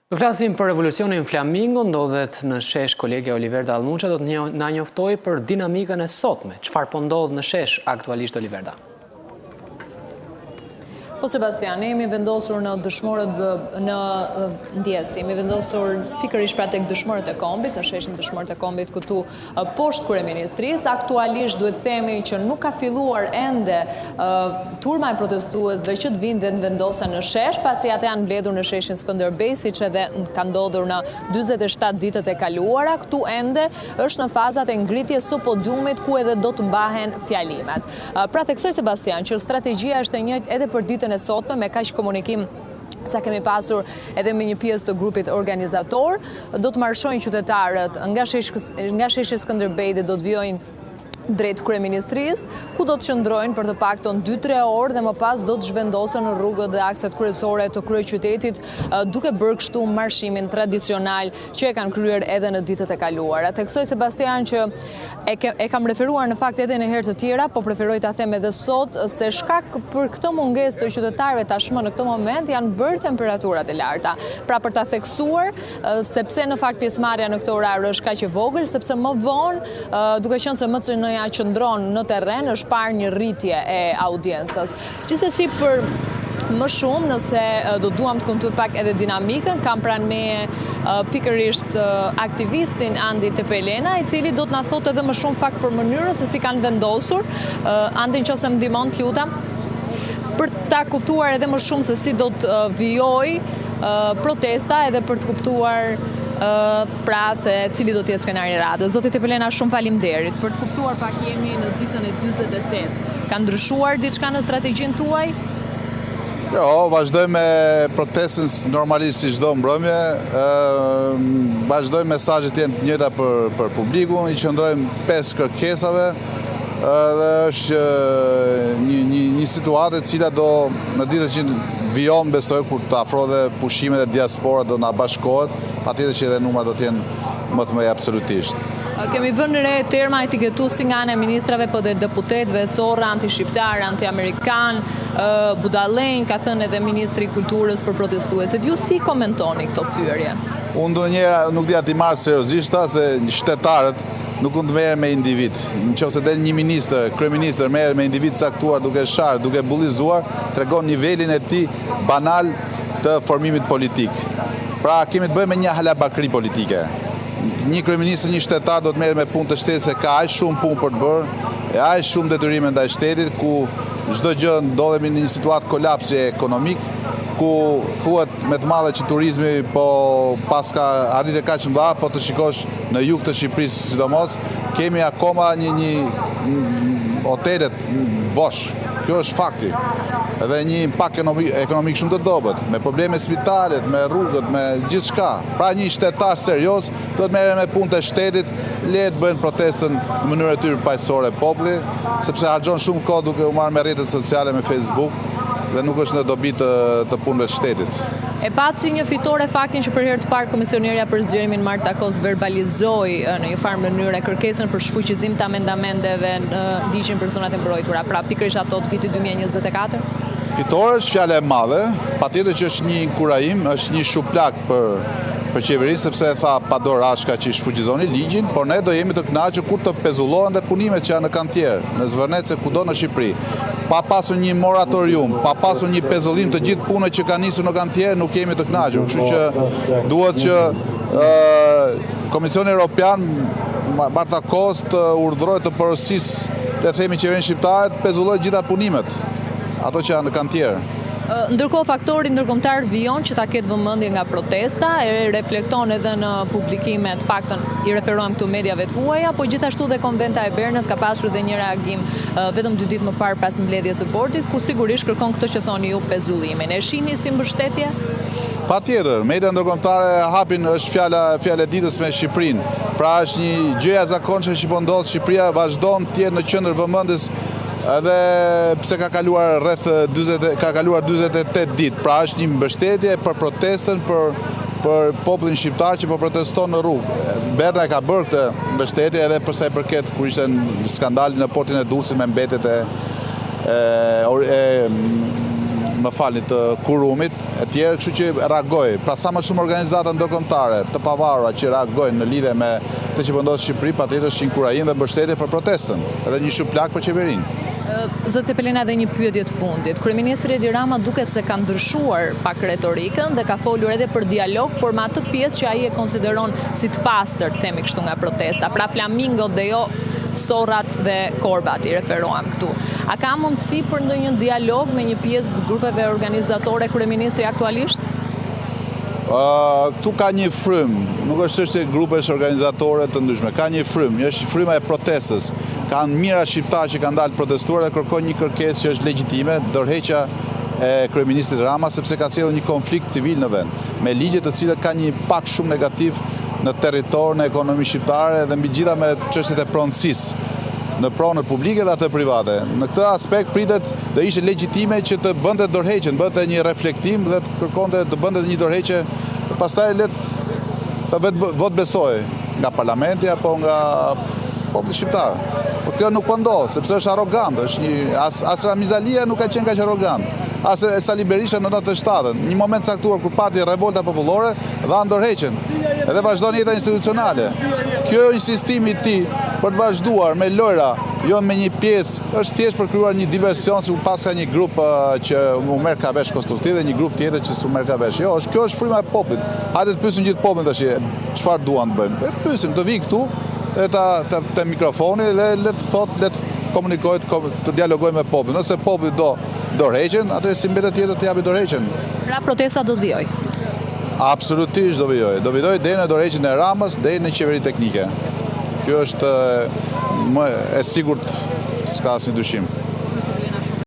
Do flasim për revolucionin Flamingo, ndodhet në shesh kolegja Oliverda Almuqa, do të na njoftoj për dinamikën e sotme. Çfarë po ndodh në shesh aktualisht, Oliverda? Po Sebastian, ne jemi vendosur në dëshmorët në ndjes, jemi vendosur pikërisht pra tek dëshmorët e kombit, në sheshin dëshmorët e kombit këtu poshtë kryeministrisë. Aktualisht duhet themi që nuk ka filluar ende turma e protestuesve që të vinë dhe të vendosen në shesh, pasi ata janë mbledhur në sheshin Skënderbej, siç edhe ka ndodhur në 47 ditët e kaluara. Këtu ende është në fazat e ngritjes së podiumit ku edhe do të mbahen fjalimet. Pra theksoj Sebastian që strategjia është e njëjtë edhe për ditën e sotme, me kaq komunikim sa kemi pasur edhe me një pjesë të grupit organizator. Do të marshojnë qytetarët nga sheshi Skënderbej dhe do të vijojnë drejt kryeministrisë, ku do të qëndrojnë për të paktën 2-3 orë dhe më pas do të zhvendosen në rrugët dhe akset kryesore të kryeqytetit, duke bërë kështu marshimin tradicional që e kanë kryer edhe në ditët e kaluara. Theksoj Sebastian që e kam referuar në fakt edhe në herë të tjera, po preferoj ta them edhe sot se shkak për këtë mungesë të qytetarëve tashmë në këtë moment janë bërë temperaturat e larta. Pra për ta theksuar, sepse në fakt pjesëmarrja në këtë orar është kaq e vogël, sepse më vonë, duke qenë se MCN qëndron në terren, është parë një rritje e audiencës. Gjithsesi për më shumë, nëse do duam të kuptoj pak edhe dinamikën, kam pranë me pikërisht aktivistin Andi Tepelena, i cili do të na thotë edhe më shumë fakt për mënyrën se si kanë vendosur. Andi, nëse më ndihmon, të lutem, për ta kuptuar edhe më shumë se si do të vijojë protesta edhe për të kuptuar pra se cili do t'jetë skenari i radhës. Zoti Tepelena, shumë faleminderit. Për të kuptuar pak, jemi në ditën e 48. Ka ndryshuar diçka në strategjinë tuaj? Jo, vazhdojmë me protestën normalisht si çdo mbrëmje. Vazhdojmë mesazhet janë të njëjta për publikun, i qëndrojmë 5 kërkesave. Dhe është një situatë e cila do në ditët që vijon, besoj, kur të afrohet dhe pushimet e diasporës do na bashkohet, patjetër që edhe numrat do të jenë më të mëdha absolutisht. Kemi vënë re terma etiketues si nga ana e ministrave, po dhe deputetëve, sorra, anti-shqiptar, anti-amerikan, budallënj, ka thënë edhe ministri i kulturës për protestuesit. Ju si komentoni këto fyerje? Unë ndonjëherë nuk dia ti marr seriozisht se shtetarët nuk mund të merren me individ. Nëse del një ministër, kryeministër merr me individ caktuar duke sharë, duke bullizuar, tregon nivelin e tij banal të formimit politik. Pra kemi të bëjmë me një halabakri politike. Një kryeministër, një shtetar do të merret me punë të shtetit se ka aq shumë punë për të bërë, e aq shumë detyrime ndaj shtetit, ku çdo gjë ndodhemi në një situatë kolapsi ekonomik, ku thuhet me të madhe që turizmi po pas ka arritje kaq mëdha, po të shikosh në jug të Shqipërisë sidomos, kemi akoma një hotelet bosh. Kjo është fakti. Edhe një impakt ekonomik shumë të dobët, me probleme spitalet, me rrugët, me gjithçka. Pra një shtetar serioz do të merret me punë të shtetit, le të bëjnë protestën në mënyrë të tyre paqësore populli, sepse harxhon shumë kohë duke u marrë me rrjetet sociale, me Facebook, dhe nuk është në dobi të punëve të shtetit. E pat si një fitore faktin që për herë të parë Komisionerja për zgjerimin Marta Kos verbalizoi në një farë mënyrë kërkesën për shfuqizim të amendamendeve në ligjin për zonat e mbrojtura, pra pikërisht ato të vitit 2024? Fitore është fjala e madhe, patjetër që është një inkurajim, është një shuplak për qeverinë, sepse e tha pa dorë Rashka që i shfuqizoni ligjin, por ne do jemi të kënaqur kur të pezullohen dhe punimet që janë në kantier, në Zvërnec, kudo në Shqipëri. Pa pasur një moratorium, pa pasur një pezullim të gjithë punët që kanë nisur në kantier, nuk jemi të kënaqur. Kështu që duhet që Komisioni Evropian Marta Kos të urdhërojë të porosisë, le të themi qeverinë shqiptare, të pezullojë gjitha punimet, ato që janë në kantier. Ndërkohë faktori ndërkombëtar vijon që ta ketë vëmendje nga protesta, e reflekton edhe në publikime, të paktën i referohem këtu mediave të huaja, po gjithashtu dhe konventa e Bernës ka pasur dhe një reagim vetëm 2 ditë më parë pas mbledhjes së bordit, ku sigurisht kërkon këtë që thoni ju, pezullimin. E shihni si mbështetje? Patjetër, media ndërkombëtare hapin, është fjala e ditës me Shqipërinë. Pra është një gjë e zakonshme që po ndodh, Shqipëria vazhdon të jetë në qendër vëmendjes edhe pse ka kaluar 48 ditë. Pra është një mbështetje për protestën, për popullin shqiptar që po proteston në rrugë. Berna e ka bërë këtë mbështetje edhe përsa i përket kur ishte skandali në portin e Durrësit me mbetet e më falni, të kurumit, e tjerë, kështu që reagoj. Pra sa më shumë organizata ndërkombëtare të pavarura që reagojnë në lidhje me të që ndodh në Shqipëri, patjetër është inkurajim dhe mbështetje për protestën, edhe një shuplak për qeverinë. Zoti Pelina, edhe një pyetje të fundit. Kryeministri Edi Rama duket se ka ndryshuar pak retorikën dhe ka folur edhe për dialog, por me atë pjesë që ai e konsideron si të pastër, themi kështu, nga protesta, pra flamingot dhe jo sorrat dhe korbat, i referohem këtu. A ka mundësi për ndonjë dialog me një pjesë të grupeve organizatore kryeministri aktualisht? Këtu ka një frym, nuk është çështje grupesh organizatore të ndryshme, ka një frym, është fryma e protestës. Kanë mira shqiptarë që kanë dalë protestuar dhe kërkojnë një kërkesë që është legjitime, dorëheqja e kryeministrit Rama, sepse ka sjellur një konflikt civil në vend, me ligje të cilët ka një impakt shumë negativ në territor, në ekonomi shqiptare dhe mbi gjitha me çështjet e pronësisë në pronët publike dhe atë private. Në këtë aspekt pritet dhe ishte legjitime që të bënte dorëheqjen, bënte një reflektim dhe të kërkonte të bënte një dorëheqje, pastaj të vetë vot besoj nga parlamenti apo nga populli shqiptar. Po kjo nuk po ndodh, sepse është arrogant, është një as Ramizalia nuk ka qenë kaq arrogant. As Sali Berisha në 97-ën, një moment caktuar kur parti Revolta Popullore dha dorëheqjen. Edhe vazhdon jeta institucionale. Kjo insistimi i tij për të vazhduar me lojra, jo me një pjesë, është thjesht për krijuar një diversion, si pas ka një grup që u merr ka vesh konstruktiv dhe një grup tjetër që s'u merr ka vesh. Jo, kjo është fryma e popullit. Hajde të pyesim gjithë popullin tash, çfarë duan të bëjmë. Pyesim, të vi këtu te mikrofoni dhe le të komunikojë, të dialogojë me popullin. Nëse populli do dorëheqjen, atë si mbetet tjetër të japi dorëheqjen. Pra protesta do vijoj. Absolutisht do vijoj. Do vijoj deri në dorëheqjen e Ramës, deri në qeveri teknike. Kjo është më e sigurt, s'ka asnjë dyshim.